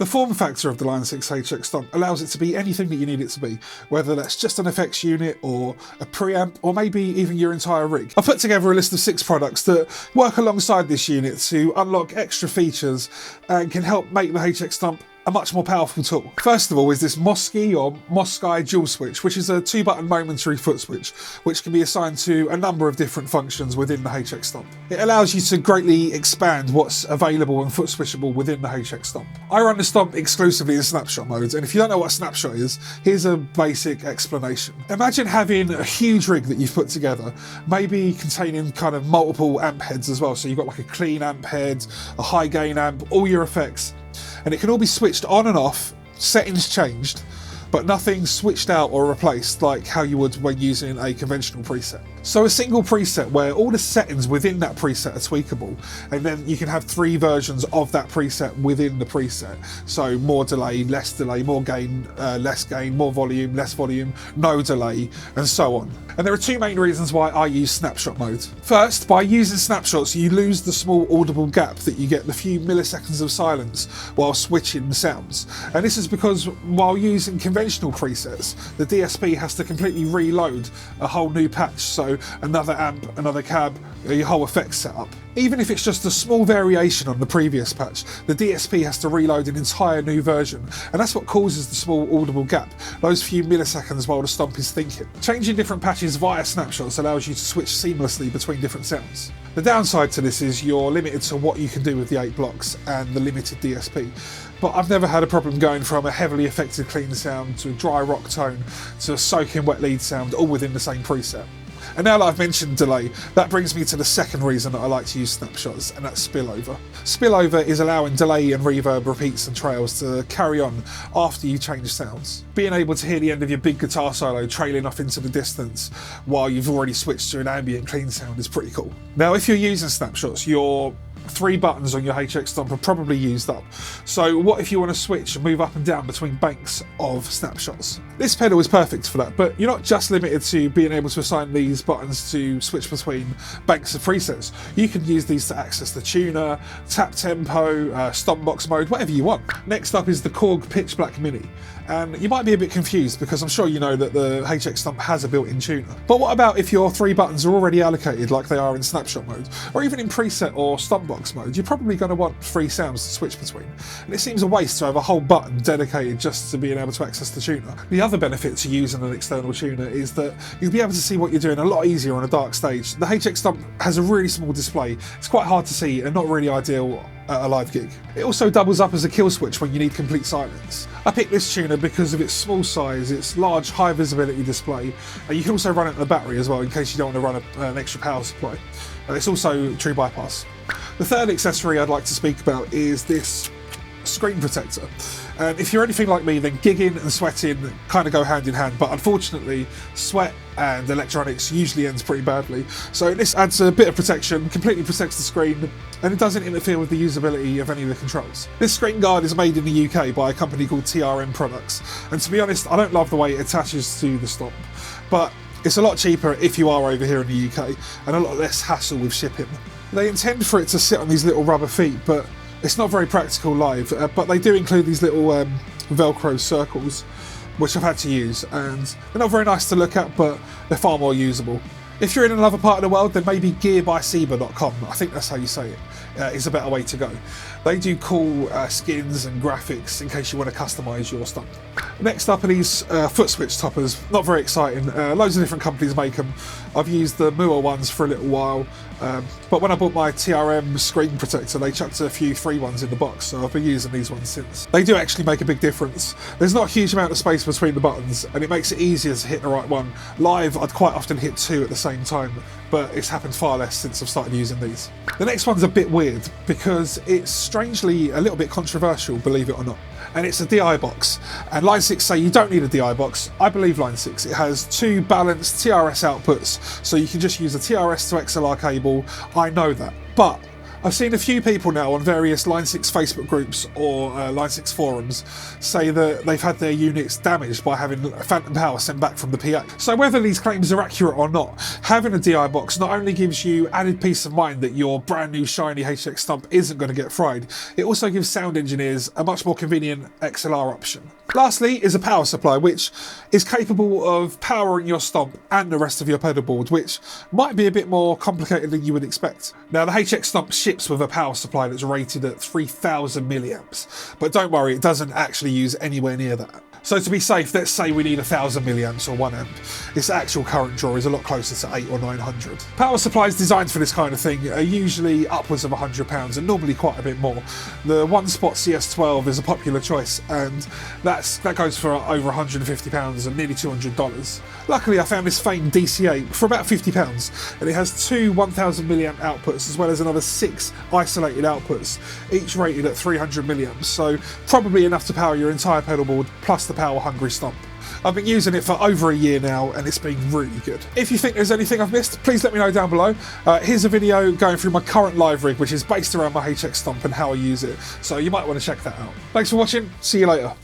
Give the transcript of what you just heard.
The form factor of the Line 6 HX Stomp allows it to be anything that you need it to be, whether that's just an effects unit or a preamp or maybe even your entire rig. I've put together a list of 6 products that work alongside this unit to unlock extra features and can help make the HX Stomp a much more powerful tool. First of all is this Mosky dual switch, which is a 2-button momentary foot switch, which can be assigned to a number of different functions within the HX Stomp. It allows you to greatly expand what's available and foot switchable within the HX Stomp. I run the Stomp exclusively in snapshot mode, and if you don't know what a snapshot is, here's a basic explanation. Imagine having a huge rig that you've put together, maybe containing kind of multiple amp heads as well, so you've got like a clean amp head, a high gain amp, all your effects, and it can all be switched on and off, settings changed, but nothing switched out or replaced like how you would when using a conventional preset. So a single preset where all the settings within that preset are tweakable, and then you can have 3 versions of that preset within the preset. So more delay, more gain, less gain, more volume, less volume, no delay, and so on. And there are 2 main reasons why I use snapshot mode. First, by using snapshots, you lose the small audible gap that you get, the few milliseconds of silence while switching the sounds. And this is because while using conventional presets, the DSP has to completely reload a whole new patch. So another amp, another cab, your whole effects setup. Even if it's just a small variation on the previous patch, the DSP has to reload an entire new version, and that's what causes the small audible gap, those few milliseconds while the Stomp is thinking. Changing different patches via snapshots allows you to switch seamlessly between different sounds. The downside to this is you're limited to what you can do with the 8 blocks and the limited DSP, but I've never had a problem going from a heavily affected clean sound to a dry rock tone to a soaking wet lead sound, all within the same preset. And now that I've mentioned delay, that brings me to the second reason that I like to use snapshots, and that's spillover. Spillover is allowing delay and reverb repeats and trails to carry on after you change sounds. Being able to hear the end of your big guitar solo trailing off into the distance while you've already switched to an ambient clean sound is pretty cool. Now, if you're using snapshots, your 3 buttons on your HX Stomp are probably used up. So what if you want to switch and move up and down between banks of snapshots? This pedal is perfect for that, but you're not just limited to being able to assign these buttons to switch between banks of presets. You can use these to access the tuner, tap tempo, stomp box mode, whatever you want. Next up is the Korg Pitch Black Mini. And you might be a bit confused because I'm sure you know that the HX Stomp has a built-in tuner. But what about if your 3 buttons are already allocated like they are in snapshot mode, or even in preset or stomp box mode? You're probably going to want 3 sounds to switch between. And it seems a waste to have a whole button dedicated just to being able to access the tuner. The other benefit to using an external tuner is that you'll be able to see what you're doing a lot easier on a dark stage. The HX Stomp has a really small display. It's quite hard to see and not really ideal at a live gig. It also doubles up as a kill switch when you need complete silence. I picked this tuner because of its small size, its large high visibility display, and you can also run it on a battery as well in case you don't want to run an extra power supply. It's also true bypass. The third accessory I'd like to speak about is this screen protector. And if you're anything like me, then gigging and sweating kind of go hand in hand, but unfortunately sweat and electronics usually ends pretty badly. So this adds a bit of protection, completely protects the screen, and it doesn't interfere with the usability of any of the controls. This screen guard is made in the UK by a company called TRM Products, and to be honest, I don't love the way it attaches to the Stomp, but it's a lot cheaper if you are over here in the UK, and a lot less hassle with shipping. They intend for it to sit on these little rubber feet, but it's not very practical live, but they do include these little Velcro circles, which I've had to use, and they're not very nice to look at, but they're far more usable. If you're in another part of the world, then maybe gearbyseba.com, I think that's how you say it, is a better way to go. They do cool skins and graphics in case you want to customise your Stomp. Next up are these foot switch toppers. Not very exciting. Loads of different companies make them. I've used the Mua ones for a little while, but when I bought my TRM screen protector, they chucked a few free ones in the box, so I've been using these ones since. They do actually make a big difference. There's not a huge amount of space between the buttons, and it makes it easier to hit the right one. Live, I'd quite often hit 2 at the same time, but it's happened far less since I've started using these. The next one's a bit weird because it's strangely a little bit controversial, believe it or not. And it's a DI box. And Line 6 say you don't need a DI box. I believe Line 6. It has 2 balanced TRS outputs, so you can just use a TRS to XLR cable. I know that. But I've seen a few people now on various Line 6 Facebook groups or Line 6 forums say that they've had their units damaged by having phantom power sent back from the PA. So whether these claims are accurate or not, having a DI box not only gives you added peace of mind that your brand new shiny HX Stomp isn't going to get fried, it also gives sound engineers a much more convenient XLR option. Lastly is a power supply, which is capable of powering your Stomp and the rest of your pedal board, which might be a bit more complicated than you would expect. Now, the HX Stomp ships with a power supply that's rated at 3000 milliamps, but don't worry, it doesn't actually use anywhere near that. So to be safe, let's say we need 1000 milliamps or 1 amp. Its actual current draw is a lot closer to 800 or 900. Power supplies designed for this kind of thing are usually upwards of £100 and normally quite a bit more. The One Spot CS12 is a popular choice, and that goes for over £150 and nearly $200. Luckily, I found this famed DC8 for about £50, and it has two 1000 milliamp outputs as well as another 6 isolated outputs, each rated at 300 milliamps, so probably enough to power your entire pedal board plus the power-hungry Stomp. I've been using it for over a year now and it's been really good. If you think there's anything I've missed, please let me know down below. Here's a video going through my current live rig, which is based around my HX Stomp and how I use it, so you might want to check that out. Thanks for watching, see you later.